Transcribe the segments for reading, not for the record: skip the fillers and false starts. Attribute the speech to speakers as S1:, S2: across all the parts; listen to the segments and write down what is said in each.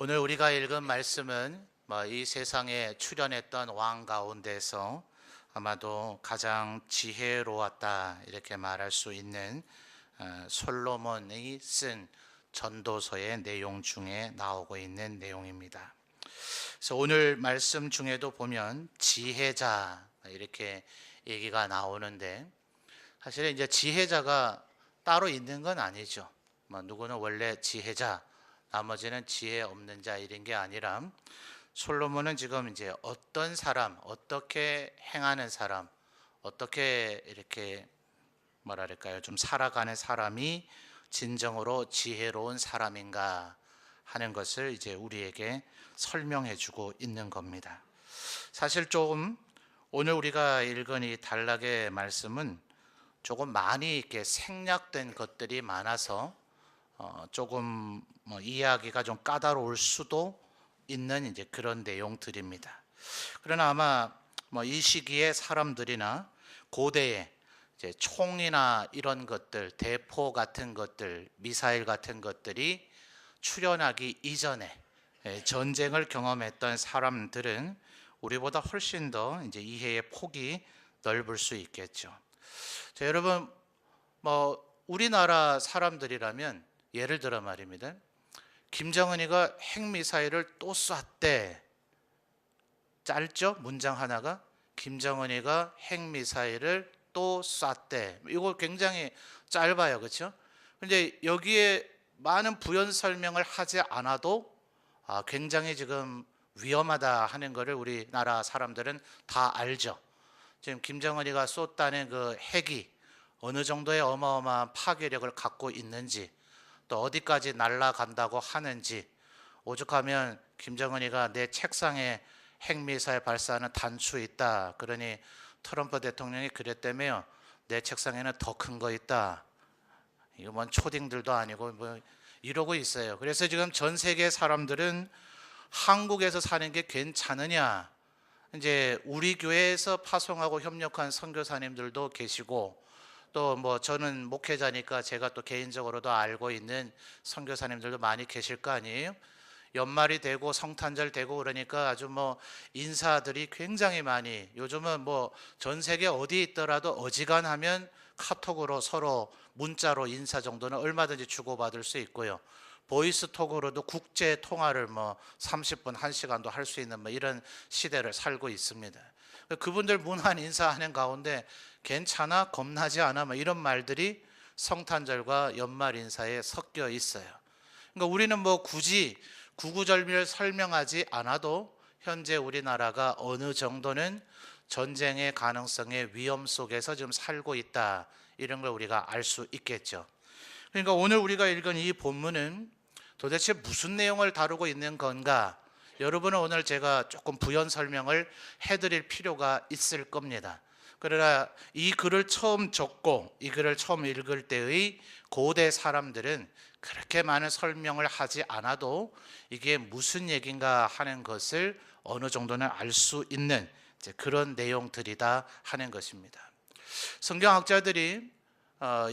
S1: 오늘 우리가 읽은 말씀은 이 세상에 출현했던 왕 가운데서 아마도 가장 지혜로웠다 이렇게 말할 수 있는 솔로몬이 쓴 전도서의 내용 중에 나오고 있는 내용입니다. 그래서 오늘 말씀 중에도 보면 지혜자 이렇게 얘기가 나오는데, 사실 이제 지혜자가 따로 있는 건 아니죠. 누구는 원래 지혜자, 나머지는 지혜 없는 자 이런 게 아니라, 솔로몬은 지금 이제 어떤 사람, 어떻게 행하는 사람, 어떻게 이렇게 뭐랄까요, 좀 살아가는 사람이 진정으로 지혜로운 사람인가 하는 것을 이제 우리에게 설명해 주고 있는 겁니다. 사실 조금 오늘 우리가 읽은 이 단락의 말씀은 조금 많이 이렇게 생략된 것들이 많아서 조금 이해하기가 좀 까다로울 수도 있는 이제 그런 내용들입니다. 그러나 아마 이 시기에 사람들이나 고대에 이제 총이나 이런 것들, 대포 같은 것들, 미사일 같은 것들이 출현하기 이전에 전쟁을 경험했던 사람들은 우리보다 훨씬 더 이제 이해의 폭이 넓을 수 있겠죠. 자, 여러분, 우리나라 사람들이라면 예를 들어 말입니다. 김정은이가 핵미사일을 또 쐈대. 짧죠? 문장 하나가 김정은이가 핵미사일을 또 쐈대. 이거 굉장히 짧아요, 그렇죠? 근데 여기에 많은 부연 설명을 하지 않아도 굉장히 지금 위험하다 하는 것을 우리나라 사람들은 다 알죠. 지금 김정은이가 쏟다는 그 핵이 어느 정도의 어마어마한 파괴력을 갖고 있는지, 또 어디까지 날아간다고 하는지, 오죽하면 김정은이가 내 책상에 핵미사일 발사하는 단추 있다, 그러니 트럼프 대통령이 그랬다며요. 내 책상에는 더 큰 거 있다. 이거 뭔 초딩들도 아니고 이러고 있어요. 그래서 지금 전 세계 사람들은 한국에서 사는 게 괜찮으냐, 이제 우리 교회에서 파송하고 협력한 선교사님들도 계시고, 또 저는 목회자니까 제가 또 개인적으로도 알고 있는 선교사님들도 많이 계실 거 아니에요. 연말이 되고 성탄절 되고 그러니까 아주 인사들이 굉장히 많이, 요즘은 전 세계 어디 있더라도 어지간하면 카톡으로 서로 문자로 인사 정도는 얼마든지 주고받을 수 있고요. 보이스톡으로도 국제 통화를 30분, 1시간도 할 수 있는 이런 시대를 살고 있습니다. 그분들 문안 인사하는 가운데 괜찮아? 겁나지 않아? 이런 말들이 성탄절과 연말 인사에 섞여 있어요. 그러니까 우리는 굳이 구구절미를 설명하지 않아도 현재 우리나라가 어느 정도는 전쟁의 가능성의 위험 속에서 지금 살고 있다, 이런 걸 우리가 알 수 있겠죠. 그러니까 오늘 우리가 읽은 이 본문은 도대체 무슨 내용을 다루고 있는 건가? 여러분은 오늘 제가 조금 부연 설명을 해드릴 필요가 있을 겁니다. 그러나 이 글을 처음 적고 이 글을 처음 읽을 때의 고대 사람들은 그렇게 많은 설명을 하지 않아도 이게 무슨 얘기인가 하는 것을 어느 정도는 알 수 있는 그런 내용들이다 하는 것입니다. 성경학자들이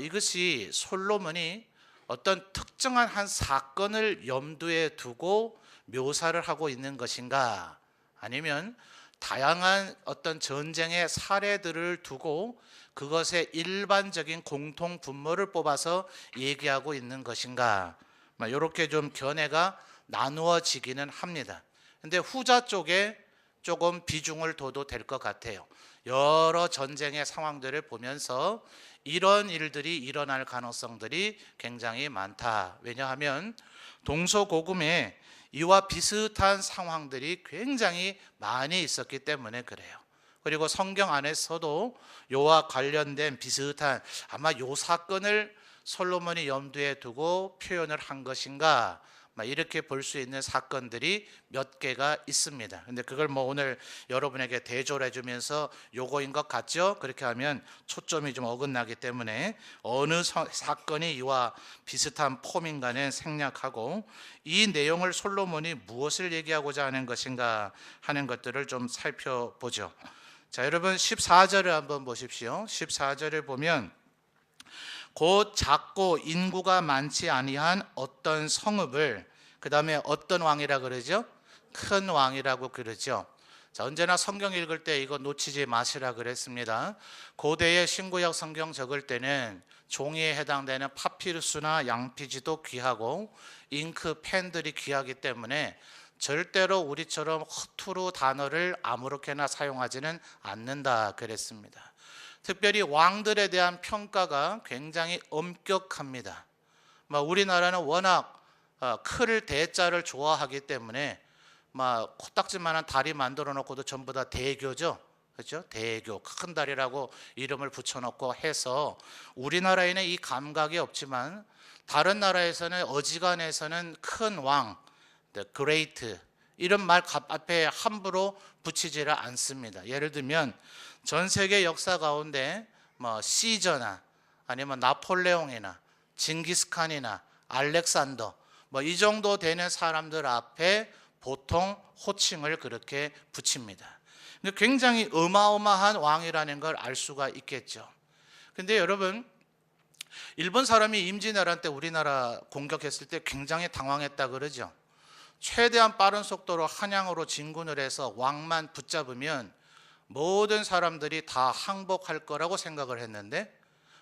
S1: 이것이 솔로몬이 어떤 특정한 한 사건을 염두에 두고 묘사를 하고 있는 것인가, 아니면 다양한 어떤 전쟁의 사례들을 두고 그것의 일반적인 공통 분모를 뽑아서 얘기하고 있는 것인가, 이렇게 좀 견해가 나누어지기는 합니다. 근데 후자 쪽에 조금 비중을 둬도 될 것 같아요. 여러 전쟁의 상황들을 보면서 이런 일들이 일어날 가능성들이 굉장히 많다. 왜냐하면 동서고금에 이와 비슷한 상황들이 굉장히 많이 있었기 때문에 그래요. 그리고 성경 안에서도 이와 관련된 비슷한, 아마 이 사건을 솔로몬이 염두에 두고 표현을 한 것인가, 이렇게 볼 수 있는 사건들이 몇 개가 있습니다. 근데 그걸 오늘 여러분에게 대조를 해주면서 요거인 것 같죠? 그렇게 하면 초점이 좀 어긋나기 때문에 어느 사건이 이와 비슷한 폼인가는 생략하고, 이 내용을 솔로몬이 무엇을 얘기하고자 하는 것인가 하는 것들을 좀 살펴보죠. 자, 여러분 14절을 한번 보십시오. 14절을 보면 곧 작고 인구가 많지 아니한 어떤 성읍을 그 다음에 어떤 왕이라 그러죠? 큰 왕이라고 그러죠. 자, 언제나 성경 읽을 때 이거 놓치지 마시라 그랬습니다. 고대의 신구약 성경 적을 때는 종이에 해당되는 파피루스나 양피지도 귀하고 잉크 펜들이 귀하기 때문에 절대로 우리처럼 허투루 단어를 아무렇게나 사용하지는 않는다 그랬습니다. 특별히 왕들에 대한 평가가 굉장히 엄격합니다. 우리나라는 워낙 클 대자를 좋아하기 때문에 코딱지만한 다리 만들어 놓고도 전부 다 대교죠. 그렇죠? 대교, 큰 다리라고 이름을 붙여놓고 해서 우리나라에는 이 감각이 없지만 다른 나라에서는 어지간해서는 큰 왕, the great 이런 말 앞에 함부로 붙이지를 않습니다. 예를 들면 전 세계 역사 가운데 시저나 아니면 나폴레옹이나 징기스칸이나 알렉산더 이 정도 되는 사람들 앞에 보통 호칭을 그렇게 붙입니다. 근데 굉장히 어마어마한 왕이라는 걸 알 수가 있겠죠. 근데 여러분, 일본 사람이 임진왜란 때 우리나라 공격했을 때 굉장히 당황했다 그러죠. 최대한 빠른 속도로 한양으로 진군을 해서 왕만 붙잡으면 모든 사람들이 다 항복할 거라고 생각을 했는데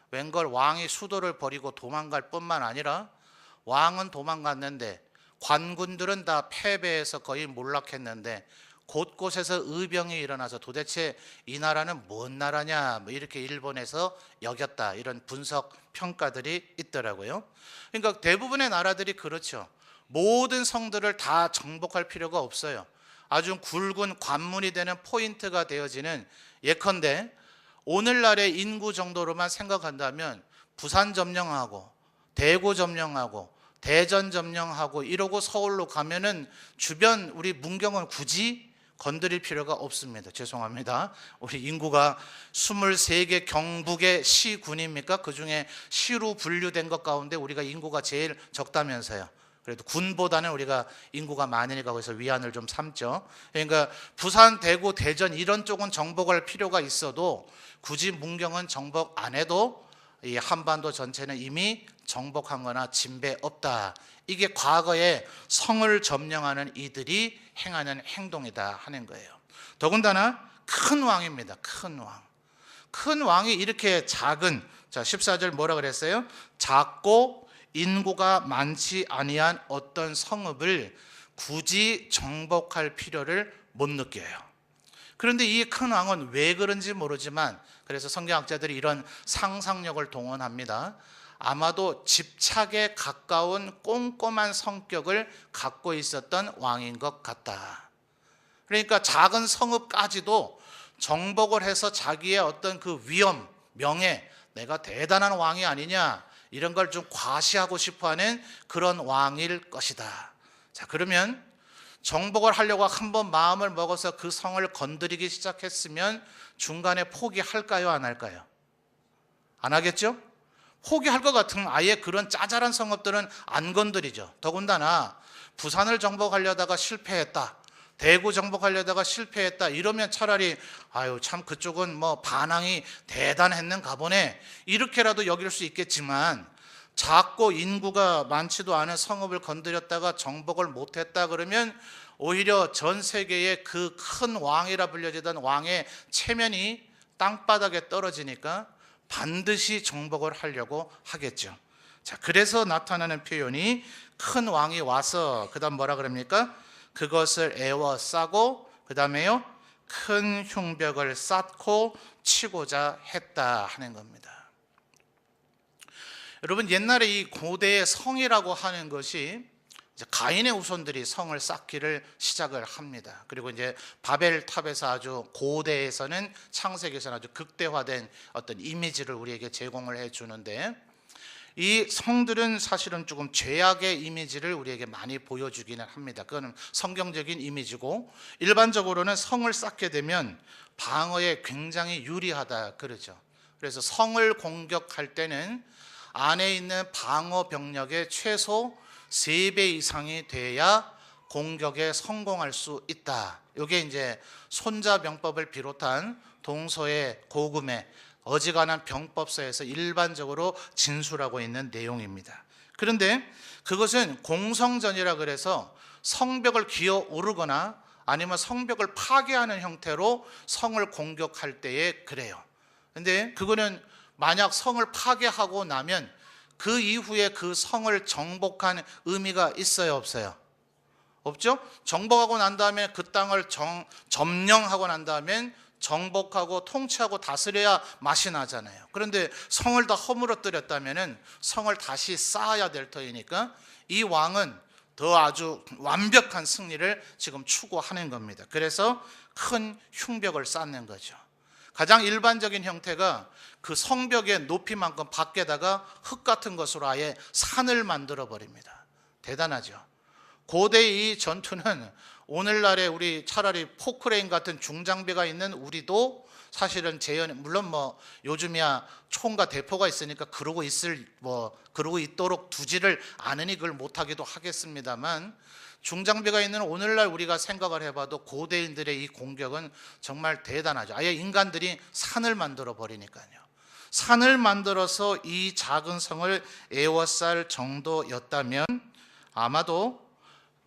S1: 웬걸 왕이 수도를 버리고 도망갈 뿐만 아니라 왕은 도망갔는데 관군들은 다 패배해서 거의 몰락했는데 곳곳에서 의병이 일어나서 도대체 이 나라는 뭔 나라냐 이렇게 일본에서 여겼다, 이런 분석 평가들이 있더라고요. 그러니까 대부분의 나라들이 그렇죠. 모든 성들을 다 정복할 필요가 없어요. 아주 굵은 관문이 되는 포인트가 되어지는, 예컨대 오늘날의 인구 정도로만 생각한다면 부산 점령하고 대구 점령하고 대전 점령하고 이러고 서울로 가면은 주변 우리 문경은 굳이 건드릴 필요가 없습니다. 죄송합니다. 우리 인구가 23개 경북의 시군입니까? 그중에 시로 분류된 것 가운데 우리가 인구가 제일 적다면서요. 그래도 군보다는 우리가 인구가 많으니까 거기서 위안을 좀 삼죠. 그러니까 부산, 대구, 대전 이런 쪽은 정복할 필요가 있어도 굳이 문경은 정복 안 해도 이 한반도 전체는 이미 정복한 거나 진배 없다. 이게 과거에 성을 점령하는 이들이 행하는 행동이다 하는 거예요. 더군다나 큰 왕입니다. 큰 왕. 큰 왕이 이렇게 작은, 자 14절 뭐라 그랬어요? 작고 인구가 많지 아니한 어떤 성읍을 굳이 정복할 필요를 못 느껴요. 그런데 이 큰 왕은 왜 그런지 모르지만, 그래서 성경학자들이 이런 상상력을 동원합니다. 아마도 집착에 가까운 꼼꼼한 성격을 갖고 있었던 왕인 것 같다. 그러니까 작은 성읍까지도 정복을 해서 자기의 어떤 그 위엄, 명예, 내가 대단한 왕이 아니냐, 이런 걸 좀 과시하고 싶어하는 그런 왕일 것이다. 자, 그러면 정복을 하려고 한번 마음을 먹어서 그 성을 건드리기 시작했으면 중간에 포기할까요, 안 할까요? 안 하겠죠? 포기할 것 같으면 아예 그런 짜잘한 성읍들은 안 건드리죠. 더군다나 부산을 정복하려다가 실패했다, 대구 정복하려다가 실패했다 이러면 차라리 아유 참 그쪽은 반항이 대단했는가 보네 이렇게라도 여길 수 있겠지만, 작고 인구가 많지도 않은 성읍을 건드렸다가 정복을 못했다 그러면 오히려 전 세계의 그 큰 왕이라 불려지던 왕의 체면이 땅바닥에 떨어지니까 반드시 정복을 하려고 하겠죠. 자, 그래서 나타나는 표현이 큰 왕이 와서 그 다음 뭐라 그럽니까? 그것을 에워싸고 그 다음에요 큰 흉벽을 쌓고 치고자 했다 하는 겁니다. 여러분, 옛날에 이 고대의 성이라고 하는 것이 이제 가인의 후손들이 성을 쌓기를 시작을 합니다. 그리고 이제 바벨탑에서 아주 고대에서는 창세기에서는 아주 극대화된 어떤 이미지를 우리에게 제공을 해 주는데, 이 성들은 사실은 조금 죄악의 이미지를 우리에게 많이 보여주기는 합니다. 그거는 성경적인 이미지고, 일반적으로는 성을 쌓게 되면 방어에 굉장히 유리하다 그러죠. 그래서 성을 공격할 때는 안에 있는 방어 병력의 최소 3배 이상이 돼야 공격에 성공할 수 있다. 이게 이제 손자병법을 비롯한 동서의 고금의 어지간한 병법서에서 일반적으로 진술하고 있는 내용입니다. 그런데 그것은 공성전이라 그래서 성벽을 기어 오르거나 아니면 성벽을 파괴하는 형태로 성을 공격할 때에 그래요. 근데 그거는 만약 성을 파괴하고 나면 그 이후에 그 성을 정복한 의미가 있어요, 없어요? 없죠? 정복하고 난 다음에 그 땅을 점령하고 난 다음에 정복하고 통치하고 다스려야 맛이 나잖아요. 그런데 성을 다 허물어뜨렸다면 성을 다시 쌓아야 될 터이니까 이 왕은 더 아주 완벽한 승리를 지금 추구하는 겁니다. 그래서 큰 흉벽을 쌓는 거죠. 가장 일반적인 형태가 그 성벽의 높이만큼 밖에다가 흙 같은 것으로 아예 산을 만들어 버립니다. 대단하죠. 고대의 이 전투는 오늘날에 우리 차라리 포크레인 같은 중장비가 있는 우리도 사실은 물론 뭐 요즘이야 총과 대포가 있으니까 그러고 있도록 두지를 않으니 그걸 못하기도 하겠습니다만, 중장비가 있는 오늘날 우리가 생각을 해봐도 고대인들의 이 공격은 정말 대단하죠. 아예 인간들이 산을 만들어 버리니까요. 산을 만들어서 이 작은 성을 에워쌀 정도였다면 아마도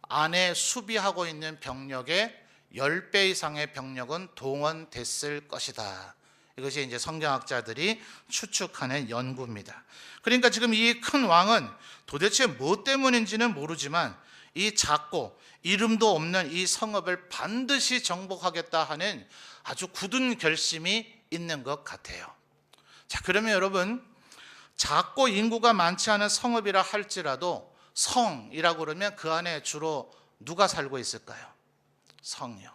S1: 안에 수비하고 있는 병력의 10배 이상의 병력은 동원됐을 것이다. 이것이 이제 성경학자들이 추측하는 연구입니다. 그러니까 지금 이 큰 왕은 도대체 뭐 때문인지는 모르지만 이 작고 이름도 없는 이 성읍을 반드시 정복하겠다 하는 아주 굳은 결심이 있는 것 같아요. 자, 그러면 여러분, 작고 인구가 많지 않은 성읍이라 할지라도 성이라고 그러면 그 안에 주로 누가 살고 있을까요? 성이요.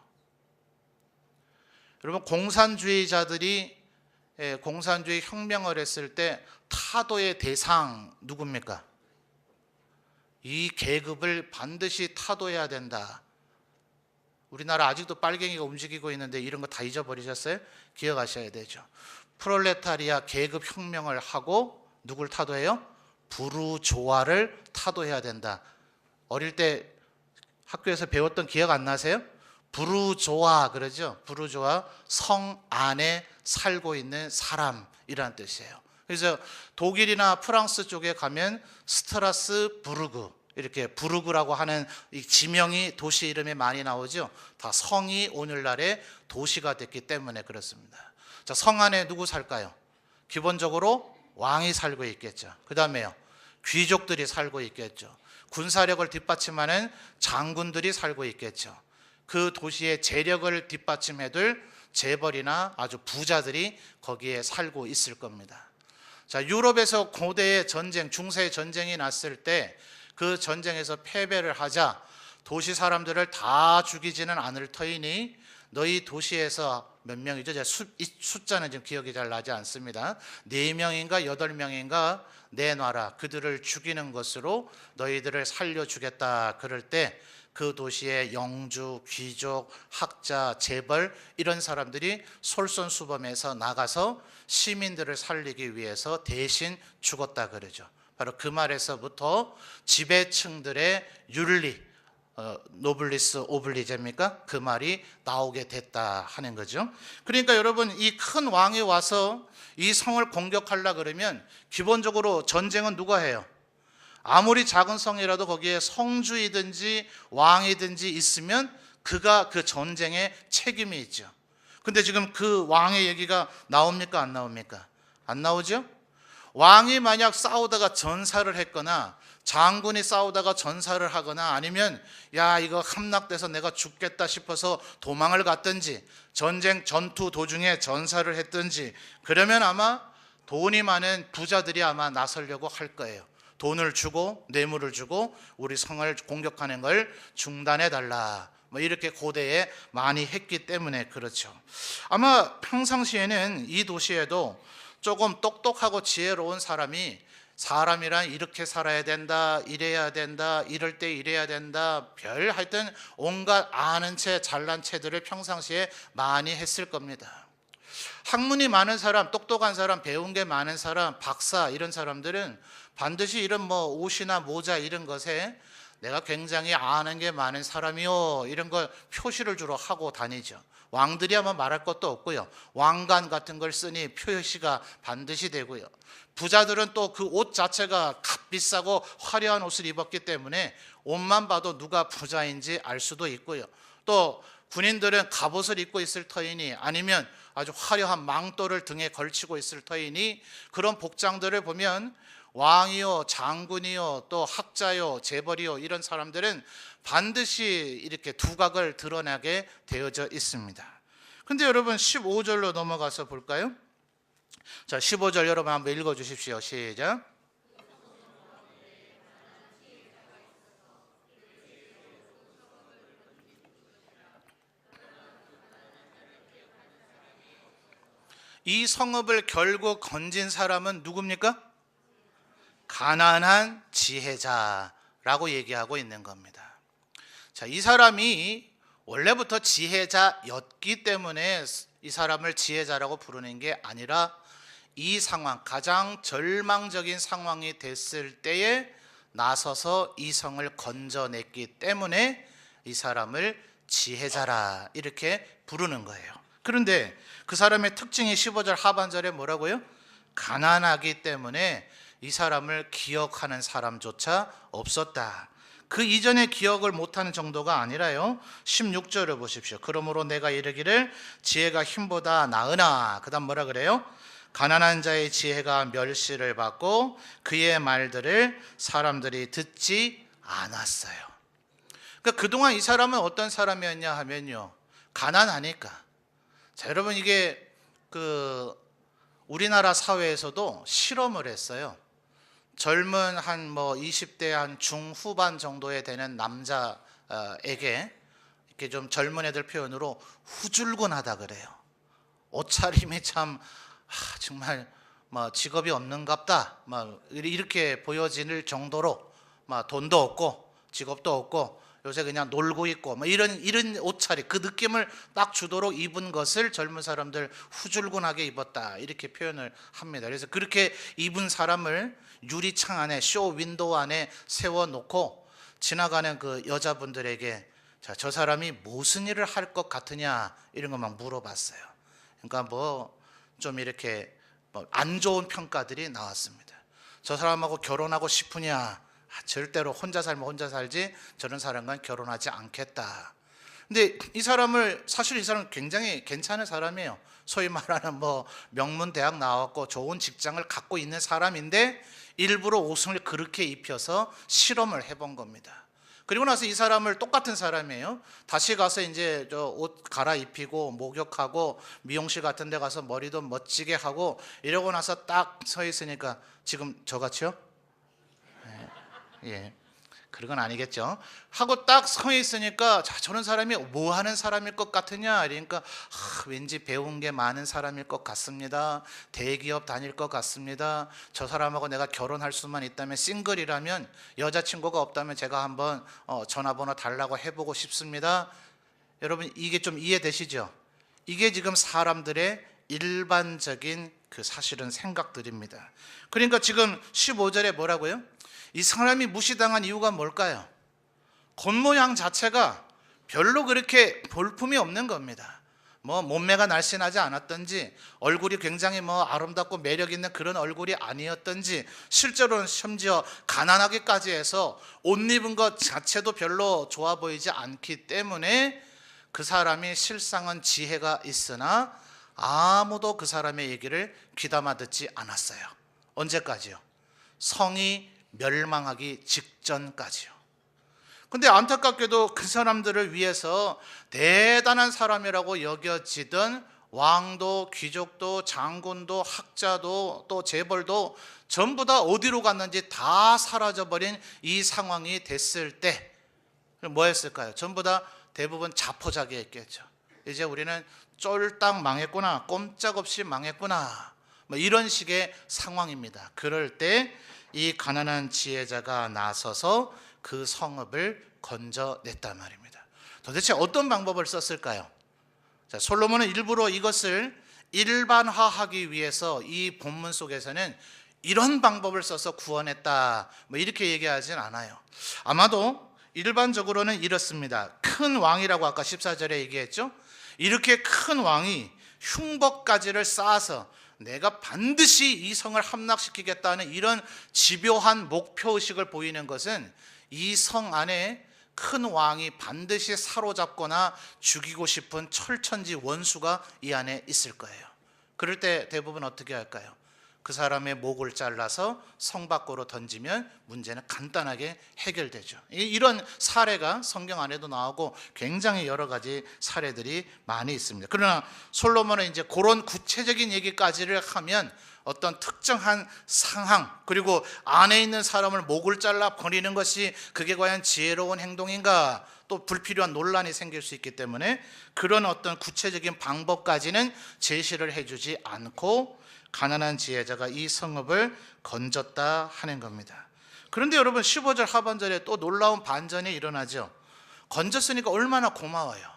S1: 여러분, 공산주의 혁명을 했을 때 타도의 대상 누굽니까? 이 계급을 반드시 타도해야 된다. 우리나라 아직도 빨갱이가 움직이고 있는데 이런 거 다 잊어버리셨어요? 기억하셔야 되죠. 프롤레타리아 계급 혁명을 하고 누굴 타도해요? 부르조아를 타도해야 된다. 어릴 때 학교에서 배웠던 기억 안 나세요? 부르조아 그러죠. 부르조아, 성 안에 살고 있는 사람이라는 뜻이에요. 그래서 독일이나 프랑스 쪽에 가면 스트라스부르그, 이렇게 부르그라고 하는 이 지명이 도시 이름에 많이 나오죠. 다 성이 오늘날의 도시가 됐기 때문에 그렇습니다. 자, 성 안에 누구 살까요? 기본적으로 왕이 살고 있겠죠. 그 다음에요, 귀족들이 살고 있겠죠. 군사력을 뒷받침하는 장군들이 살고 있겠죠. 그 도시의 재력을 뒷받침해둘 재벌이나 아주 부자들이 거기에 살고 있을 겁니다. 자, 유럽에서 고대의 전쟁, 중세의 전쟁이 났을 때 그 전쟁에서 패배를 하자 도시 사람들을 다 죽이지는 않을 터이니 너희 도시에서 몇 명이죠? 숫자는 지금 기억이 잘 나지 않습니다. 4명인가 8명인가 내놔라. 그들을 죽이는 것으로 너희들을 살려주겠다. 그럴 때 그 도시의 영주, 귀족, 학자, 재벌 이런 사람들이 솔선수범해서 나가서 시민들을 살리기 위해서 대신 죽었다 그러죠. 바로 그 말에서부터 지배층들의 윤리, 노블리스 오블리제입니까? 그 말이 나오게 됐다 하는 거죠. 그러니까 여러분, 이 큰 왕이 와서 이 성을 공격하려 그러면 기본적으로 전쟁은 누가 해요? 아무리 작은 성이라도 거기에 성주이든지 왕이든지 있으면 그가 그 전쟁에 책임이 있죠. 근데 지금 그 왕의 얘기가 나옵니까? 안 나옵니까? 안 나오죠? 왕이 만약 싸우다가 전사를 했거나 장군이 싸우다가 전사를 하거나 아니면 야 이거 함락돼서 내가 죽겠다 싶어서 도망을 갔든지 전투 도중에 전사를 했든지 그러면 아마 돈이 많은 부자들이 아마 나서려고 할 거예요. 돈을 주고 뇌물을 주고 우리 성을 공격하는 걸 중단해 달라. 뭐 이렇게 고대에 많이 했기 때문에 그렇죠. 아마 평상시에는 이 도시에도 조금 똑똑하고 지혜로운 사람이란 이렇게 살아야 된다, 이래야 된다, 이럴 때 이래야 된다, 하여튼 온갖 아는 채 잘난 채들을 평상시에 많이 했을 겁니다. 학문이 많은 사람, 똑똑한 사람, 배운 게 많은 사람, 박사 이런 사람들은 반드시 이런 옷이나 모자 이런 것에 내가 굉장히 아는 게 많은 사람이요, 이런 걸 표시를 주로 하고 다니죠. 왕들이 아마 말할 것도 없고요. 왕관 같은 걸 쓰니 표시가 반드시 되고요. 부자들은 또 그 옷 자체가 값비싸고 화려한 옷을 입었기 때문에 옷만 봐도 누가 부자인지 알 수도 있고요. 또 군인들은 갑옷을 입고 있을 터이니, 아니면 아주 화려한 망토를 등에 걸치고 있을 터이니, 그런 복장들을 보면 왕이요, 장군이요, 또 학자요, 재벌이요, 이런 사람들은 반드시 이렇게 두각을 드러나게 되어져 있습니다. 근데 여러분 15절로 넘어가서 볼까요? 자, 15절 여러분 한번 읽어 주십시오. 시작. 이 성읍을 결국 건진 사람은 누굽니까? 가난한 지혜자라고 얘기하고 있는 겁니다. 자, 이 사람이 원래부터 지혜자였기 때문에 이 사람을 지혜자라고 부르는 게 아니라, 이 상황, 가장 절망적인 상황이 됐을 때에 나서서 이 성을 건져냈기 때문에 이 사람을 지혜자라 이렇게 부르는 거예요. 그런데 그 사람의 특징이 15절 하반절에 뭐라고요? 가난하기 때문에 이 사람을 기억하는 사람조차 없었다. 그 이전에 기억을 못하는 정도가 아니라요, 16절을 보십시오. 그러므로 내가 이르기를 지혜가 힘보다 나으나, 그 다음 뭐라 그래요? 가난한 자의 지혜가 멸시를 받고 그의 말들을 사람들이 듣지 않았어요. 그러니까 그동안 이 사람은 어떤 사람이었냐 하면요, 가난하니까. 자, 여러분, 이게 우리나라 사회에서도 실험을 했어요. 젊은 한 20대 한 중후반 정도에 되는 남자에게 이렇게 좀 젊은 애들 표현으로 후줄근하다 그래요. 옷차림이 참 정말 직업이 없는갑다, 이렇게 보여질 정도로 돈도 없고 직업도 없고 요새 그냥 놀고 있고 이런 옷차림, 그 느낌을 딱 주도록 입은 것을 젊은 사람들 후줄근하게 입었다 이렇게 표현을 합니다. 그래서 그렇게 입은 사람을 유리창 안에, 쇼 윈도우 안에 세워놓고 지나가는 그 여자분들에게, 자, 저 사람이 무슨 일을 할 것 같으냐 이런 거 막 물어봤어요. 그러니까 좀 이렇게 안 좋은 평가들이 나왔습니다. 저 사람하고 결혼하고 싶으냐? 절대로 혼자 살면 혼자 살지 저런 사람과는 결혼하지 않겠다. 근데 사실 이 사람은 굉장히 괜찮은 사람이에요. 소위 말하는 명문 대학 나왔고 좋은 직장을 갖고 있는 사람인데 일부러 옷을 그렇게 입혀서 실험을 해본 겁니다. 그리고 나서 이 사람을, 똑같은 사람이에요, 다시 가서 이제 옷 갈아입히고 목욕하고 미용실 같은 데 가서 머리도 멋지게 하고 이러고 나서 딱 서 있으니까, 지금 저같이요? 예, 그런 건 아니겠죠. 하고 딱 서 있으니까, 자, 저런 사람이 뭐 하는 사람일 것 같으냐? 그러니까 왠지 배운 게 많은 사람일 것 같습니다. 대기업 다닐 것 같습니다. 저 사람하고 내가 결혼할 수만 있다면, 싱글이라면, 여자친구가 없다면 제가 한번 전화번호 달라고 해보고 싶습니다. 여러분, 이게 좀 이해되시죠? 이게 지금 사람들의 일반적인 사실은 생각들입니다. 그러니까 지금 15절에 뭐라고요? 이 사람이 무시당한 이유가 뭘까요? 겉모양 자체가 별로 그렇게 볼품이 없는 겁니다. 몸매가 날씬하지 않았던지, 얼굴이 굉장히 아름답고 매력 있는 그런 얼굴이 아니었던지, 실제로는 심지어 가난하기까지 해서 옷 입은 것 자체도 별로 좋아 보이지 않기 때문에 그 사람이 실상은 지혜가 있으나 아무도 그 사람의 얘기를 귀담아 듣지 않았어요. 언제까지요? 성이 멸망하기 직전까지요. 근데 안타깝게도 그 사람들을 위해서 대단한 사람이라고 여겨지던 왕도, 귀족도, 장군도, 학자도, 또 재벌도 전부 다 어디로 갔는지 다 사라져버린 이 상황이 됐을 때 뭐 했을까요? 전부 다 대부분 자포자기했겠죠. 이제 우리는 쫄딱 망했구나, 꼼짝없이 망했구나, 이런 식의 상황입니다. 그럴 때 이 가난한 지혜자가 나서서 그 성읍을 건져냈단 말입니다. 도대체 어떤 방법을 썼을까요? 자, 솔로몬은 일부러 이것을 일반화하기 위해서 이 본문 속에서는 이런 방법을 써서 구원했다 이렇게 얘기하진 않아요. 아마도 일반적으로는 이렇습니다. 큰 왕이라고 아까 14절에 얘기했죠. 이렇게 큰 왕이 흉복가지를 쌓아서 내가 반드시 이 성을 함락시키겠다는 이런 집요한 목표의식을 보이는 것은 이 성 안에 큰 왕이 반드시 사로잡거나 죽이고 싶은 철천지 원수가 이 안에 있을 거예요. 그럴 때 대부분 어떻게 할까요? 그 사람의 목을 잘라서 성 밖으로 던지면 문제는 간단하게 해결되죠. 이런 사례가 성경 안에도 나오고 굉장히 여러 가지 사례들이 많이 있습니다. 그러나 솔로몬은 이제 그런 구체적인 얘기까지를 하면 어떤 특정한 상황, 그리고 안에 있는 사람을 목을 잘라 버리는 것이 그게 과연 지혜로운 행동인가, 또 불필요한 논란이 생길 수 있기 때문에 그런 어떤 구체적인 방법까지는 제시를 해주지 않고 가난한 지혜자가 이 성읍을 건졌다 하는 겁니다. 그런데 여러분 15절 하반절에 또 놀라운 반전이 일어나죠. 건졌으니까 얼마나 고마워요.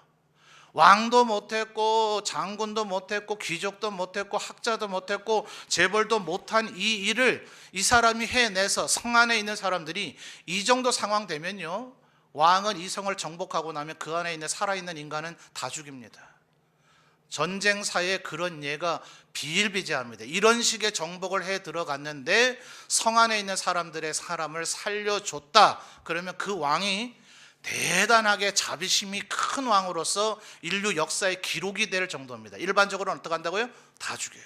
S1: 왕도 못했고 장군도 못했고 귀족도 못했고 학자도 못했고 재벌도 못한 이 일을 이 사람이 해내서 성 안에 있는 사람들이 이 정도 상황 되면요, 왕은 이 성을 정복하고 나면 그 안에 있는 살아있는 인간은 다 죽입니다. 전쟁사에 그런 예가 비일비재합니다. 이런 식의 정복을 해 들어갔는데 성 안에 있는 사람들의 사람을 살려줬다. 그러면 그 왕이 대단하게 자비심이 큰 왕으로서 인류 역사의 기록이 될 정도입니다. 일반적으로는 어떻게 한다고요? 다 죽여요.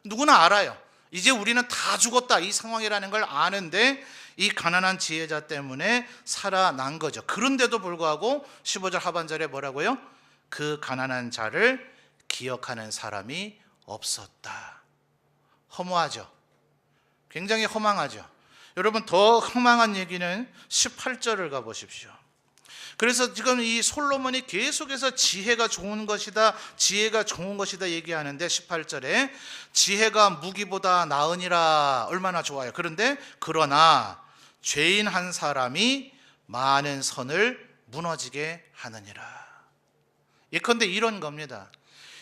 S1: 누구나 알아요. 이제 우리는 다 죽었다, 이 상황이라는 걸 아는데 이 가난한 지혜자 때문에 살아난 거죠. 그런데도 불구하고 15절 하반절에 뭐라고요? 그 가난한 자를 기억하는 사람이 없었다. 허무하죠. 굉장히 허망하죠. 여러분, 더 허망한 얘기는 18절을 가보십시오. 그래서 지금 이 솔로몬이 계속해서 지혜가 좋은 것이다, 지혜가 좋은 것이다 얘기하는데 18절에 지혜가 무기보다 나으니라, 얼마나 좋아요. 그런데 그러나 죄인 한 사람이 많은 선을 무너지게 하느니라. 예컨대 이런 겁니다.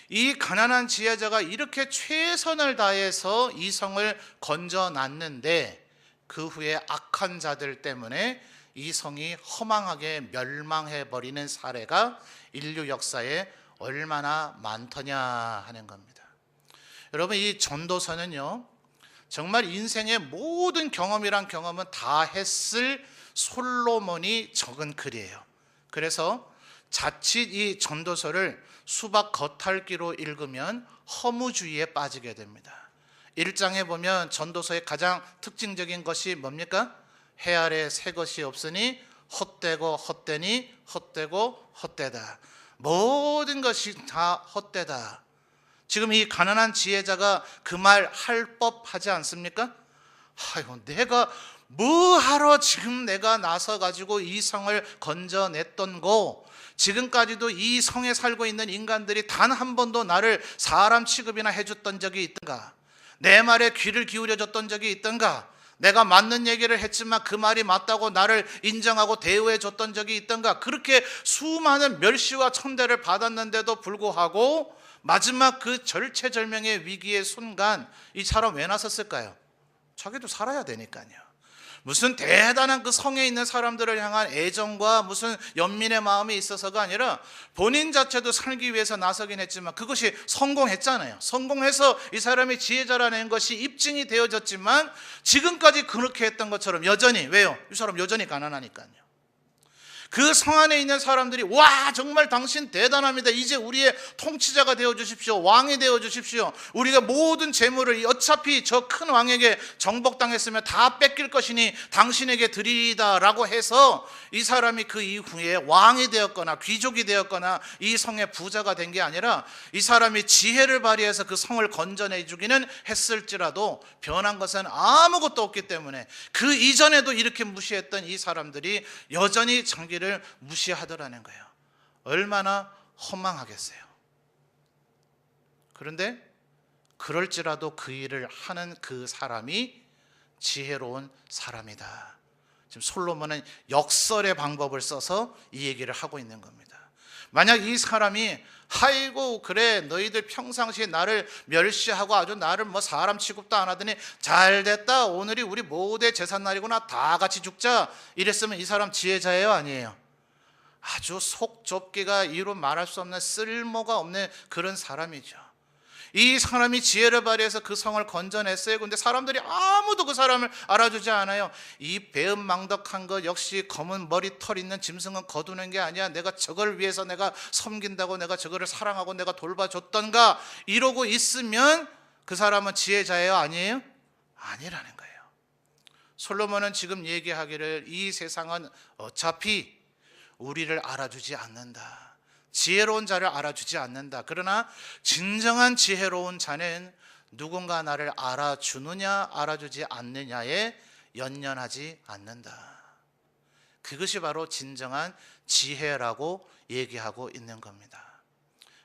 S1: 이 가난한 지혜자가 이렇게 최선을 다해서 이 성을 건져놨는데 그 후에 악한 자들 때문에 이 성이 허망하게 멸망해버리는 사례가 인류 역사에 얼마나 많더냐 하는 겁니다. 여러분, 이 전도서는요, 정말 인생의 모든 경험이란 경험은 다 했을 솔로몬이 적은 글이에요. 그래서 자칫 이 전도서를 수박 겉핥기로 읽으면 허무주의에 빠지게 됩니다. 1장에 보면 전도서의 가장 특징적인 것이 뭡니까? 해 아래 새 것이 없으니 헛되고 헛되니 헛되고 헛되다. 모든 것이 다 헛되다. 지금 이 가난한 지혜자가 그 말 할 법하지 않습니까? 아이고, 내가 뭐하러 지금 내가 나서 가지고 이 성을 건져냈던 거, 지금까지도 이 성에 살고 있는 인간들이 단 한 번도 나를 사람 취급이나 해줬던 적이 있던가? 내 말에 귀를 기울여줬던 적이 있던가? 내가 맞는 얘기를 했지만 그 말이 맞다고 나를 인정하고 대우해 줬던 적이 있던가? 그렇게 수많은 멸시와 천대를 받았는데도 불구하고 마지막 그 절체절명의 위기의 순간 이 사람 왜 나섰을까요? 자기도 살아야 되니까요. 무슨 대단한 그 성에 있는 사람들을 향한 애정과 무슨 연민의 마음이 있어서가 아니라 본인 자체도 살기 위해서 나서긴 했지만 그것이 성공했잖아요. 성공해서 이 사람이 지혜자라는 것이 입증이 되어졌지만 지금까지 그렇게 했던 것처럼 여전히, 왜요? 이 사람 여전히 가난하니까요. 그 성 안에 있는 사람들이 와, 정말 당신 대단합니다. 이제 우리의 통치자가 되어주십시오. 왕이 되어주십시오. 우리가 모든 재물을 어차피 저 큰 왕에게 정복당했으면 다 뺏길 것이니 당신에게 드리리다 라고 해서 이 사람이 그 이후에 왕이 되었거나 귀족이 되었거나 이 성의 부자가 된 게 아니라 이 사람이 지혜를 발휘해서 그 성을 건져내주기는 했을지라도 변한 것은 아무것도 없기 때문에 그 이전에도 이렇게 무시했던 이 사람들이 여전히 자기를 무시하더라는 거예요. 얼마나 허망하겠어요. 그런데 그럴지라도 그 일을 하는 그 사람이 지혜로운 사람이다. 지금 솔로몬은 역설의 방법을 써서 이 얘기를 하고 있는 겁니다. 만약 이 사람이 아이고 그래 너희들 평상시에 나를 멸시하고 아주 나를 뭐 사람 취급도 안 하더니 잘됐다 오늘이 우리 모두의 제삿날이구나 다 같이 죽자 이랬으면 이 사람 지혜자예요 아니에요? 아주 속 좁기가 이루 말할 수 없는 쓸모가 없는 그런 사람이죠. 이 사람이 지혜를 발휘해서 그 성을 건져냈어요. 근데 사람들이 아무도 그 사람을 알아주지 않아요. 이 배은망덕한 것 역시 검은 머리털 있는 짐승은 거두는 게 아니야. 내가 저걸 위해서 내가 섬긴다고 내가 저거를 사랑하고 내가 돌봐줬던가 이러고 있으면 그 사람은 지혜자예요 아니에요? 아니라는 거예요. 솔로몬은 지금 얘기하기를 이 세상은 어차피 우리를 알아주지 않는다. 지혜로운 자를 알아주지 않는다. 그러나 진정한 지혜로운 자는 누군가 나를 알아주느냐 알아주지 않느냐에 연연하지 않는다. 그것이 바로 진정한 지혜라고 얘기하고 있는 겁니다.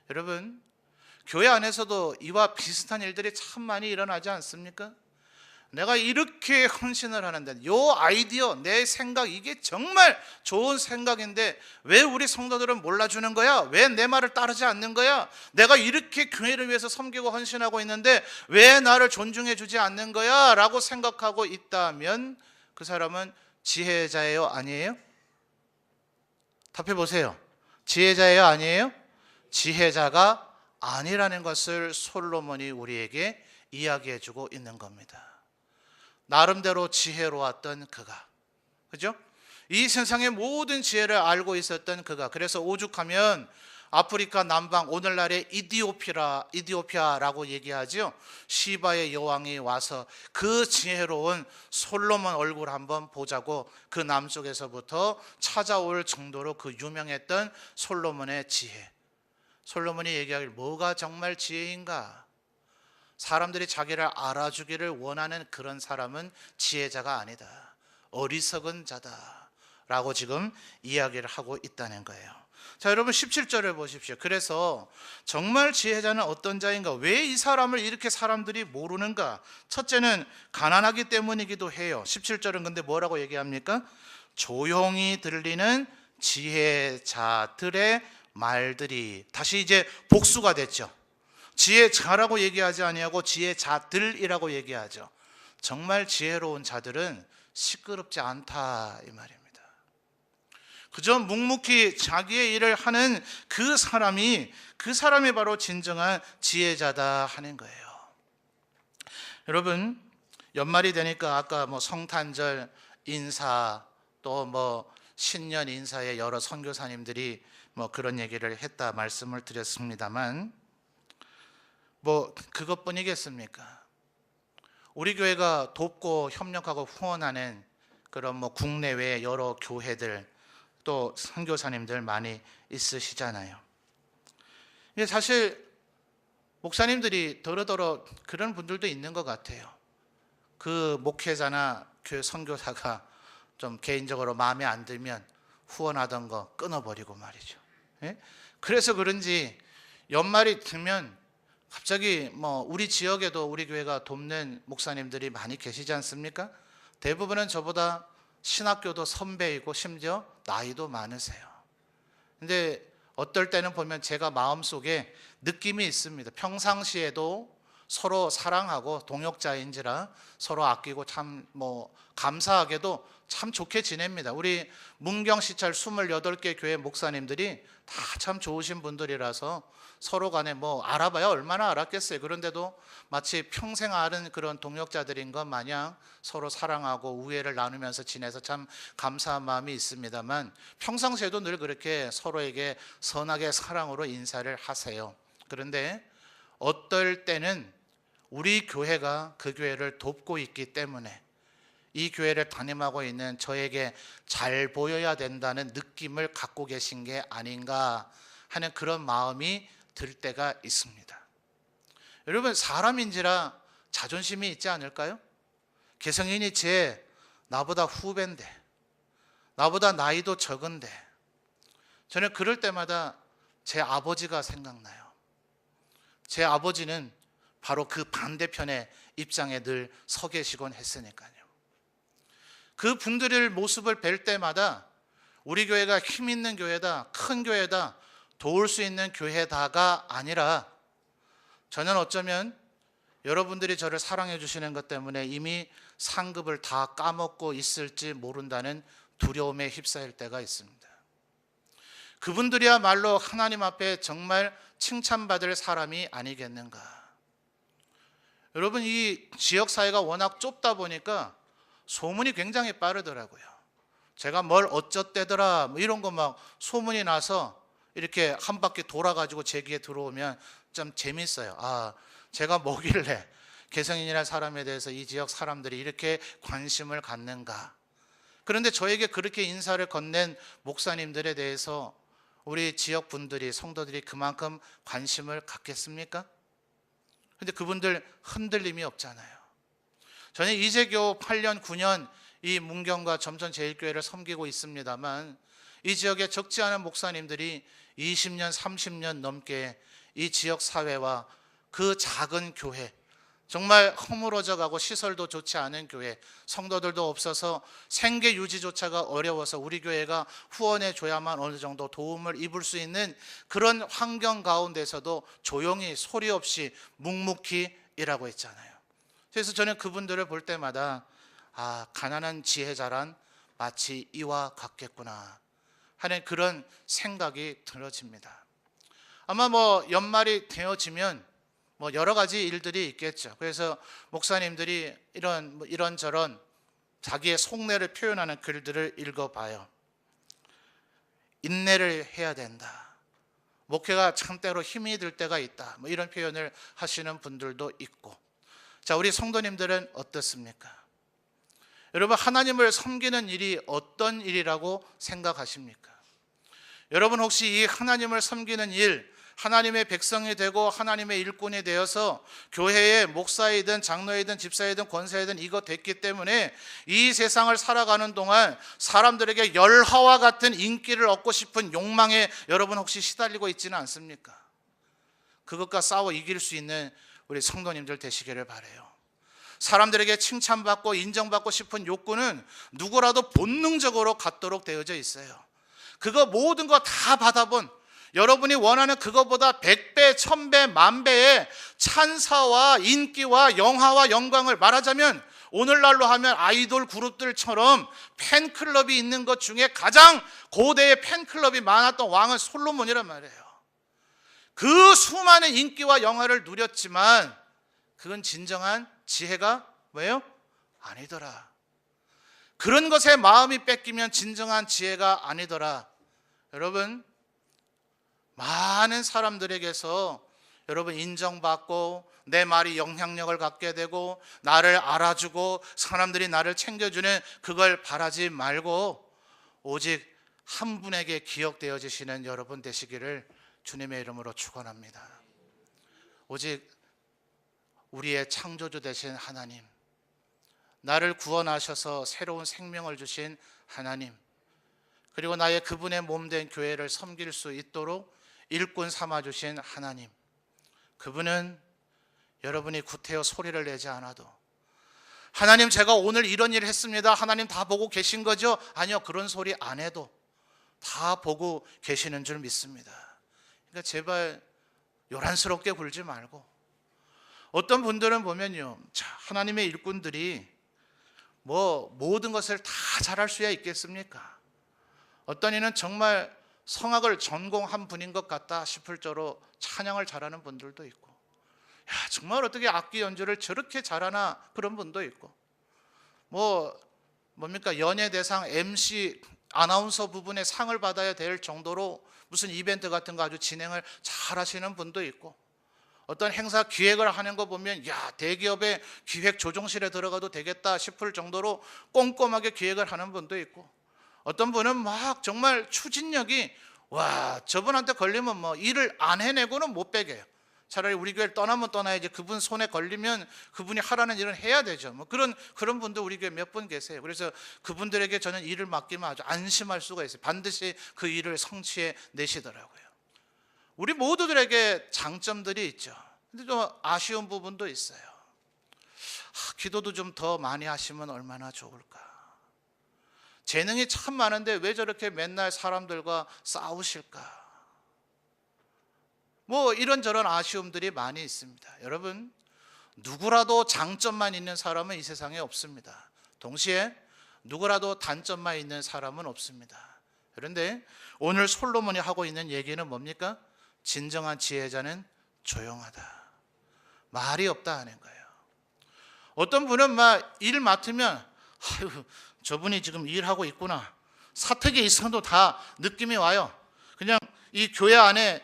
S1: 여러분, 교회 안에서도 이와 비슷한 일들이 참 많이 일어나지 않습니까? 내가 이렇게 헌신을 하는데 요 아이디어 내 생각 이게 정말 좋은 생각인데 왜 우리 성도들은 몰라주는 거야? 왜 내 말을 따르지 않는 거야? 내가 이렇게 교회를 위해서 섬기고 헌신하고 있는데 왜 나를 존중해 주지 않는 거야? 라고 생각하고 있다면 그 사람은 지혜자예요 아니에요? 답해 보세요. 지혜자예요 아니에요? 지혜자가 아니라는 것을 솔로몬이 우리에게 이야기해 주고 있는 겁니다. 나름대로 지혜로웠던 그가, 그죠? 이 세상의 모든 지혜를 알고 있었던 그가, 그래서 오죽하면 아프리카 남방 오늘날의 이디오피아라고 얘기하죠. 시바의 여왕이 와서 그 지혜로운 솔로몬 얼굴 한번 보자고 그 남쪽에서부터 찾아올 정도로 그 유명했던 솔로몬의 지혜. 솔로몬이 얘기하길 뭐가 정말 지혜인가? 사람들이 자기를 알아주기를 원하는 그런 사람은 지혜자가 아니다. 어리석은 자다. 라고 지금 이야기를 하고 있다는 거예요. 자, 여러분 17절을 보십시오. 그래서 정말 지혜자는 어떤 자인가? 왜 이 사람을 이렇게 사람들이 모르는가? 첫째는 가난하기 때문이기도 해요. 17절은 근데 뭐라고 얘기합니까? 조용히 들리는 지혜자들의 말들이 다시 이제 복수가 됐죠. 지혜자라고 얘기하지 아니하고 지혜자들이라고 얘기하죠. 정말 지혜로운 자들은 시끄럽지 않다 이 말입니다. 그저 묵묵히 자기의 일을 하는 그 사람이 바로 진정한 지혜자다 하는 거예요. 여러분 연말이 되니까 아까 뭐 성탄절 인사 또 신년 인사에 여러 선교사님들이 그런 얘기를 했다 말씀을 드렸습니다만 그것뿐이겠습니까? 우리 교회가 돕고 협력하고 후원하는 그런 국내외 여러 교회들 또 선교사님들 많이 있으시잖아요. 사실 목사님들이 더러더러 그런 분들도 있는 것 같아요. 그 목회자나 그 선교사가 좀 개인적으로 마음에 안 들면 후원하던 거 끊어버리고 말이죠. 그래서 그런지 연말이 되면 갑자기 우리 지역에도 우리 교회가 돕는 목사님들이 많이 계시지 않습니까? 대부분은 저보다 신학교도 선배이고 심지어 나이도 많으세요. 근데 어떨 때는 보면 제가 마음속에 느낌이 있습니다. 평상시에도 서로 사랑하고 동역자인지라 서로 아끼고 참 감사하게도 참 좋게 지냅니다. 우리 문경시찰 28개 교회 목사님들이 다 참 좋으신 분들이라서 서로 간에 알아봐야 얼마나 알았겠어요. 그런데도 마치 평생 아는 그런 동역자들인 것 마냥 서로 사랑하고 우애를 나누면서 지내서 참 감사한 마음이 있습니다만 평상시에도 늘 그렇게 서로에게 선하게 사랑으로 인사를 하세요. 그런데 어떨 때는 우리 교회가 그 교회를 돕고 있기 때문에 이 교회를 담임하고 있는 저에게 잘 보여야 된다는 느낌을 갖고 계신 게 아닌가 하는 그런 마음이 들 때가 있습니다. 여러분 사람인지라 자존심이 있지 않을까요? 개성인이 나보다 후배인데 나보다 나이도 적은데 저는 그럴 때마다 제 아버지가 생각나요. 제 아버지는 바로 그 반대편의 입장에 늘 서 계시곤 했으니까요. 그 분들의 모습을 뵐 때마다 우리 교회가 힘 있는 교회다, 큰 교회다, 도울 수 있는 교회다가 아니라 저는 어쩌면 여러분들이 저를 사랑해 주시는 것 때문에 이미 상급을 다 까먹고 있을지 모른다는 두려움에 휩싸일 때가 있습니다. 그분들이야말로 하나님 앞에 정말 칭찬받을 사람이 아니겠는가. 여러분, 이 지역사회가 워낙 좁다 보니까 소문이 굉장히 빠르더라고요. 제가 뭘 어쩌대더라 뭐 이런 거 막 소문이 나서 이렇게 한 바퀴 돌아가지고 제 귀에 들어오면 좀 재밌어요. 아, 제가 뭐길래 개성인이라는 사람에 대해서 이 지역 사람들이 이렇게 관심을 갖는가. 그런데 저에게 그렇게 인사를 건넨 목사님들에 대해서 우리 지역 분들이, 성도들이 그만큼 관심을 갖겠습니까? 근데 그분들 흔들림이 없잖아요. 저는 이제교 8년, 9년 이 문경과 점천제일교회를 섬기고 있습니다만 이 지역에 적지 않은 목사님들이 20년, 30년 넘게 이 지역 사회와 그 작은 교회, 정말 허물어져 가고 시설도 좋지 않은 교회, 성도들도 없어서 생계 유지조차가 어려워서 우리 교회가 후원해 줘야만 어느 정도 도움을 입을 수 있는 그런 환경 가운데서도 조용히 소리 없이 묵묵히 일하고 있잖아요. 그래서 저는 그분들을 볼 때마다 가난한 지혜자란 마치 이와 같겠구나 하는 그런 생각이 들어집니다. 아마 연말이 되어지면 여러 가지 일들이 있겠죠. 그래서 목사님들이 이런저런 자기의 속내를 표현하는 글들을 읽어봐요. 인내를 해야 된다. 목회가 참 때로 힘이 들 때가 있다. 이런 표현을 하시는 분들도 있고. 자, 우리 성도님들은 어떻습니까? 여러분, 하나님을 섬기는 일이 어떤 일이라고 생각하십니까? 여러분, 혹시 이 하나님을 섬기는 일, 하나님의 백성이 되고 하나님의 일꾼이 되어서 교회의 목사이든 장로이든 집사이든 권사이든 이거 됐기 때문에 이 세상을 살아가는 동안 사람들에게 열화와 같은 인기를 얻고 싶은 욕망에 여러분 혹시 시달리고 있지는 않습니까? 그것과 싸워 이길 수 있는 우리 성도님들 되시기를 바라요. 사람들에게 칭찬받고 인정받고 싶은 욕구는 누구라도 본능적으로 갖도록 되어져 있어요. 그거 모든 거 다 받아본 여러분이 원하는 그거보다 100배, 1000배, 10,000배의 찬사와 인기와 영화와 영광을 말하자면 오늘날로 하면 아이돌 그룹들처럼 팬클럽이 있는 것 중에 가장 고대의 팬클럽이 많았던 왕은 솔로몬이란 말이에요. 그 수많은 인기와 영화를 누렸지만 그건 진정한 지혜가 뭐예요? 아니더라. 그런 것에 마음이 뺏기면 진정한 지혜가 아니더라. 여러분, 많은 사람들에게서 여러분 인정받고 내 말이 영향력을 갖게 되고 나를 알아주고 사람들이 나를 챙겨주는 그걸 바라지 말고 오직 한 분에게 기억되어지시는 여러분 되시기를 주님의 이름으로 축원합니다. 오직 우리의 창조주 되신 하나님, 나를 구원하셔서 새로운 생명을 주신 하나님, 그리고 나의 그분의 몸된 교회를 섬길 수 있도록 일꾼 삼아주신 하나님, 그분은 여러분이 구태여 소리를 내지 않아도 하나님 제가 오늘 이런 일을 했습니다, 하나님 다 보고 계신 거죠? 아니요, 그런 소리 안 해도 다 보고 계시는 줄 믿습니다. 그러니까 제발 요란스럽게 굴지 말고, 어떤 분들은 보면요, 하나님의 일꾼들이 모든 것을 다 잘할 수야 있겠습니까? 어떤 이는 정말 성악을 전공한 분인 것 같다 싶을 정도로 찬양을 잘하는 분들도 있고, 정말 어떻게 악기 연주를 저렇게 잘하나 그런 분도 있고, 뭡니까 연예대상 MC 아나운서 부분에 상을 받아야 될 정도로 무슨 이벤트 같은 거 아주 진행을 잘 하시는 분도 있고, 어떤 행사 기획을 하는 거 보면 대기업의 기획조정실에 들어가도 되겠다 싶을 정도로 꼼꼼하게 기획을 하는 분도 있고, 어떤 분은 막 정말 추진력이 저분한테 걸리면 일을 안 해내고는 못 빼게요. 차라리 우리 교회를 떠나면 떠나야지 그분 손에 걸리면 그분이 하라는 일은 해야 되죠. 그런 분도 우리 교회 몇 분 계세요. 그래서 그분들에게 저는 일을 맡기면 아주 안심할 수가 있어요. 반드시 그 일을 성취해 내시더라고요. 우리 모두들에게 장점들이 있죠. 근데 좀 아쉬운 부분도 있어요. 기도도 좀 더 많이 하시면 얼마나 좋을까. 재능이 참 많은데 왜 저렇게 맨날 사람들과 싸우실까. 뭐 이런저런 아쉬움들이 많이 있습니다. 여러분, 누구라도 장점만 있는 사람은 이 세상에 없습니다. 동시에 누구라도 단점만 있는 사람은 없습니다. 그런데 오늘 솔로몬이 하고 있는 얘기는 뭡니까? 진정한 지혜자는 조용하다, 말이 없다 하는 거예요. 어떤 분은 막 일 맡으면 아유, 저분이 지금 일하고 있구나, 사택에 있어도 다 느낌이 와요. 그냥 이 교회 안에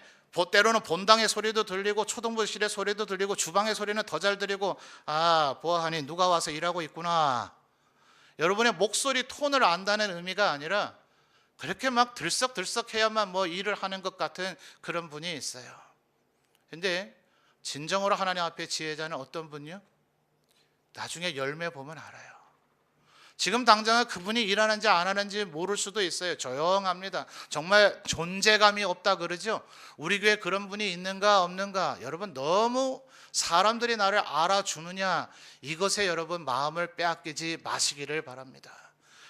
S1: 때로는 본당의 소리도 들리고 초등부실의 소리도 들리고 주방의 소리는 더 잘 들리고, 아, 보아하니 누가 와서 일하고 있구나. 여러분의 목소리 톤을 안다는 의미가 아니라 그렇게 막 들썩들썩 해야만 뭐 일을 하는 것 같은 그런 분이 있어요. 근데 진정으로 하나님 앞에 지혜자는 어떤 분이요? 나중에 열매 보면 알아요. 지금 당장은 그분이 일하는지 안 하는지 모를 수도 있어요. 조용합니다. 정말 존재감이 없다 그러죠. 우리 교회에 그런 분이 있는가 없는가. 여러분, 너무 사람들이 나를 알아주느냐, 이것에 여러분 마음을 빼앗기지 마시기를 바랍니다.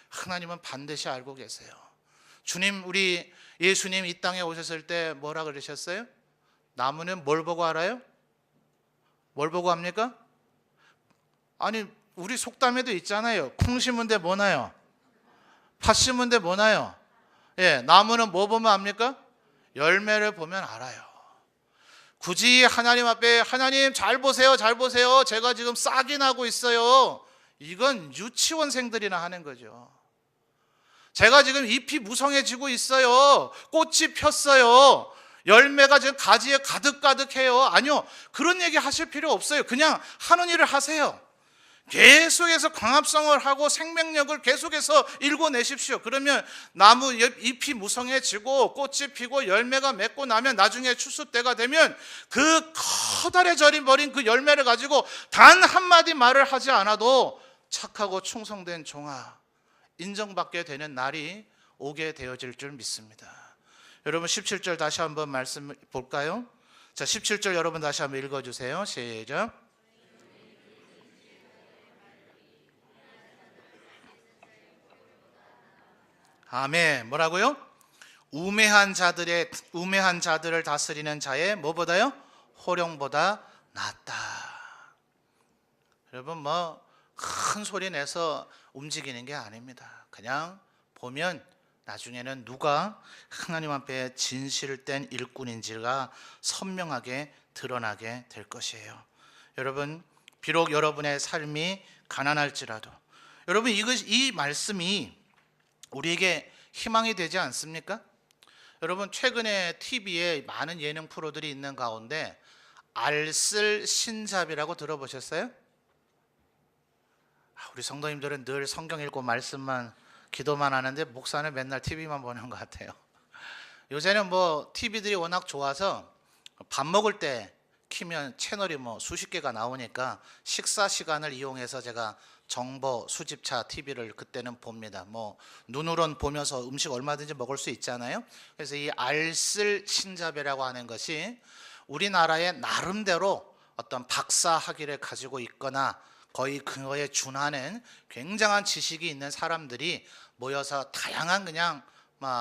S1: 하나님은 반드시 알고 계세요. 주님, 우리 예수님 이 땅에 오셨을 때 뭐라 그러셨어요? 나무는 뭘 보고 알아요? 뭘 보고 합니까? 아니, 우리 속담에도 있잖아요. 콩 심은 데 뭐 나요? 팥 심은 데 뭐 나요? 예, 나무는 뭐 보면 압니까? 열매를 보면 알아요. 굳이 하나님 앞에 하나님 잘 보세요, 잘 보세요, 제가 지금 싹이 나고 있어요, 이건 유치원생들이나 하는 거죠. 제가 지금 잎이 무성해지고 있어요, 꽃이 폈어요, 열매가 지금 가지에 가득가득해요. 아니요, 그런 얘기 하실 필요 없어요. 그냥 하는 일을 하세요. 계속해서 광합성을 하고 생명력을 계속해서 일궈내십시오. 그러면 나무 잎이 무성해지고 꽃이 피고 열매가 맺고 나면 나중에 추수 때가 되면 그 커다래져 버린 그 열매를 가지고 단 한마디 말을 하지 않아도 착하고 충성된 종아, 인정받게 되는 날이 오게 되어질 줄 믿습니다. 여러분, 17절 다시 한번 말씀 볼까요? 자, 17절 여러분 다시 한번 읽어주세요. 시작. 아멘. 뭐라고요? 우매한 자들을 다스리는 자의 뭐보다요? 호령보다 낫다. 여러분, 뭐 큰 소리 내서 움직이는 게 아닙니다. 그냥 보면 나중에는 누가 하나님 앞에 진실을 뗀 일꾼인지가 선명하게 드러나게 될 것이에요. 여러분, 비록 여러분의 삶이 가난할지라도 여러분, 이 말씀이 우리에게 희망이 되지 않습니까? 여러분, 최근에 TV에 많은 예능 프로들이 있는 가운데 알쓸신잡이라고 들어보셨어요? 우리 성도님들은 늘 성경 읽고 말씀만 기도만 하는데 목사는 맨날 TV만 보는 것 같아요. 요새는 뭐 TV들이 워낙 좋아서 밥 먹을 때 키면 채널이 뭐 수십 개가 나오니까 식사 시간을 이용해서 제가 정보 수집차 TV를 그때는 봅니다. 뭐 눈으로는 보면서 음식 얼마든지 먹을 수 있잖아요. 그래서 이 알쓸신잡이라고 하는 것이 우리나라의 나름대로 어떤 박사 학위를 가지고 있거나 거의 그거에 준하는 굉장한 지식이 있는 사람들이 모여서 다양한 그냥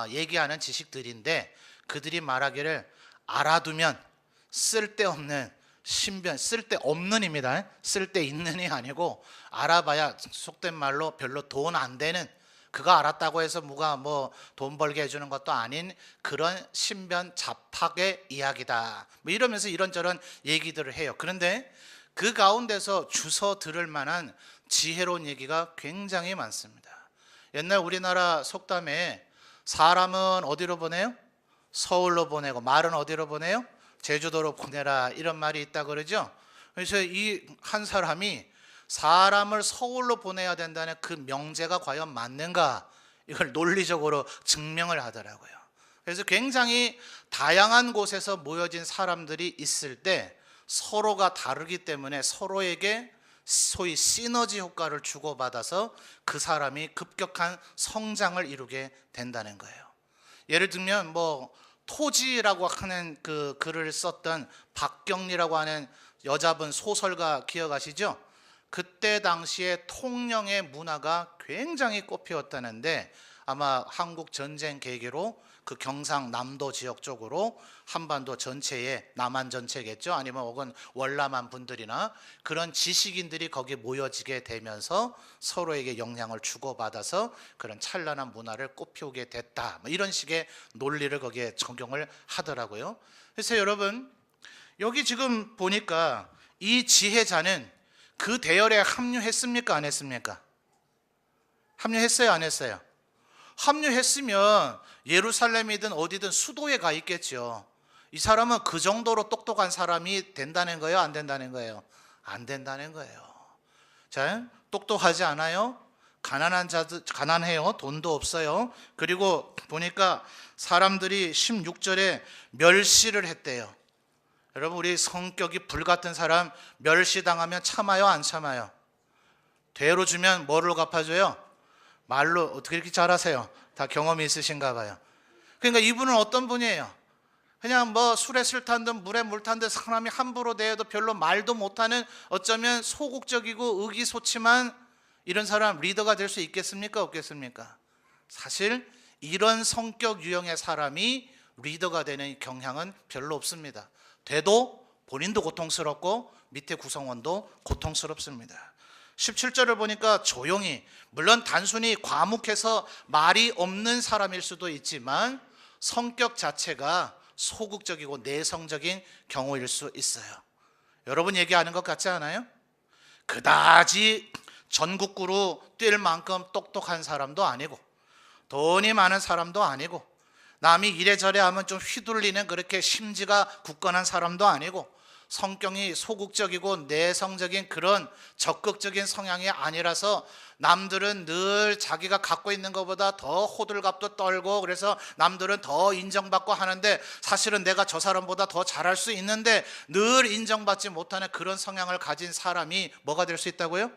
S1: 얘기하는 지식들인데, 그들이 말하기를 알아두면 쓸데없는 신변, 쓸데없는입니다. 쓸데있는이 아니고 알아봐야 속된 말로 별로 돈 안 되는, 그거 알았다고 해서 누가 뭐 돈 벌게 해주는 것도 아닌 그런 신변 잡학의 이야기다, 뭐 이러면서 이런저런 얘기들을 해요. 그런데 그 가운데서 주워 들을 만한 지혜로운 얘기가 굉장히 많습니다. 옛날 우리나라 속담에 사람은 어디로 보내요? 서울로 보내고 말은 어디로 보내요? 제주도로 보내라, 이런 말이 있다 그러죠. 그래서 이 한 사람이 사람을 서울로 보내야 된다는 그 명제가 과연 맞는가, 이걸 논리적으로 증명을 하더라고요. 그래서 굉장히 다양한 곳에서 모여진 사람들이 있을 때 서로가 다르기 때문에 서로에게 소위 시너지 효과를 주고받아서 그 사람이 급격한 성장을 이루게 된다는 거예요. 예를 들면 뭐 토지라고 하는 그 글을 썼던 박경리라고 하는 여자분 소설가 기억하시죠? 그때 당시에 통영의 문화가 굉장히 꽃피웠다는데 아마 한국 전쟁 계기로 그 경상남도 지역 쪽으로 한반도 전체에, 남한 전체겠죠, 아니면 혹은 월남한 분들이나 그런 지식인들이 거기에 모여지게 되면서 서로에게 영향을 주고받아서 그런 찬란한 문화를 꽃피우게 됐다, 뭐 이런 식의 논리를 거기에 적용을 하더라고요. 그래서 여러분, 여기 지금 보니까 이 지혜자는 그 대열에 합류했습니까, 안 했습니까? 합류했어요, 안 했어요? 합류했으면 예루살렘이든 어디든 수도에 가 있겠죠. 이 사람은 그 정도로 똑똑한 사람이 된다는 거예요, 안 된다는 거예요? 안 된다는 거예요. 자, 똑똑하지 않아요? 가난한 자들, 가난해요. 돈도 없어요. 그리고 보니까 사람들이 16절에 멸시를 했대요. 여러분, 우리 성격이 불같은 사람 멸시당하면 참아요, 안 참아요? 대로 주면 뭐를 갚아줘요? 말로. 어떻게 이렇게 잘하세요? 다 경험이 있으신가 봐요. 그러니까 이분은 어떤 분이에요? 그냥 뭐 술에 술 탄 듯 물에 물 탄 듯 사람이 함부로 대해도 별로 말도 못하는, 어쩌면 소극적이고 의기소침한 이런 사람 리더가 될 수 있겠습니까, 없겠습니까? 사실 이런 성격 유형의 사람이 리더가 되는 경향은 별로 없습니다. 돼도 본인도 고통스럽고 밑에 구성원도 고통스럽습니다. 17절을 보니까 조용히, 물론 단순히 과묵해서 말이 없는 사람일 수도 있지만 성격 자체가 소극적이고 내성적인 경우일 수 있어요. 여러분 얘기하는 것 같지 않아요? 그다지 전국구로 뛸 만큼 똑똑한 사람도 아니고 돈이 많은 사람도 아니고 남이 이래저래 하면 좀 휘둘리는 그렇게 심지가 굳건한 사람도 아니고 성격이 소극적이고 내성적인 그런 적극적인 성향이 아니라서 남들은 늘 자기가 갖고 있는 것보다 더 호들갑도 떨고 그래서 남들은 더 인정받고 하는데 사실은 내가 저 사람보다 더 잘할 수 있는데 늘 인정받지 못하는 그런 성향을 가진 사람이 뭐가 될 수 있다고요?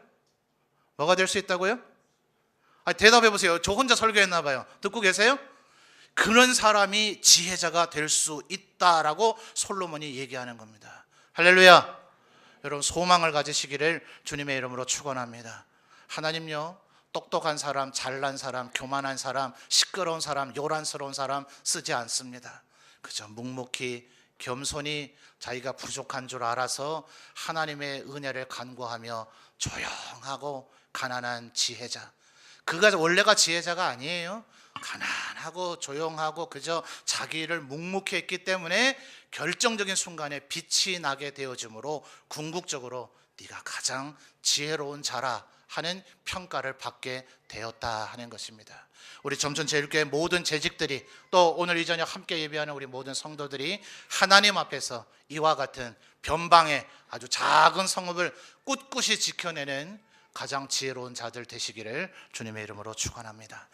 S1: 뭐가 될 수 있다고요? 대답해 보세요. 저 혼자 설교했나 봐요. 듣고 계세요? 그런 사람이 지혜자가 될 수 있다라고 솔로몬이 얘기하는 겁니다. 할렐루야. 여러분, 소망을 가지시기를 주님의 이름으로 축원합니다. 하나님요, 똑똑한 사람, 잘난 사람, 교만한 사람, 시끄러운 사람, 요란스러운 사람 쓰지 않습니다. 그저 묵묵히 겸손히 자기가 부족한 줄 알아서 하나님의 은혜를 간구하며 조용하고 가난한 지혜자, 그가 원래가 지혜자가 아니에요. 가난하고 조용하고 그저 자기를 묵묵히 했기 때문에 결정적인 순간에 빛이 나게 되어지므로 궁극적으로 네가 가장 지혜로운 자라 하는 평가를 받게 되었다 하는 것입니다. 우리 점천제일교회 모든 재직들이, 또 오늘 이 저녁 함께 예배하는 우리 모든 성도들이 하나님 앞에서 이와 같은 변방의 아주 작은 성읍을 꿋꿋이 지켜내는 가장 지혜로운 자들 되시기를 주님의 이름으로 축원합니다.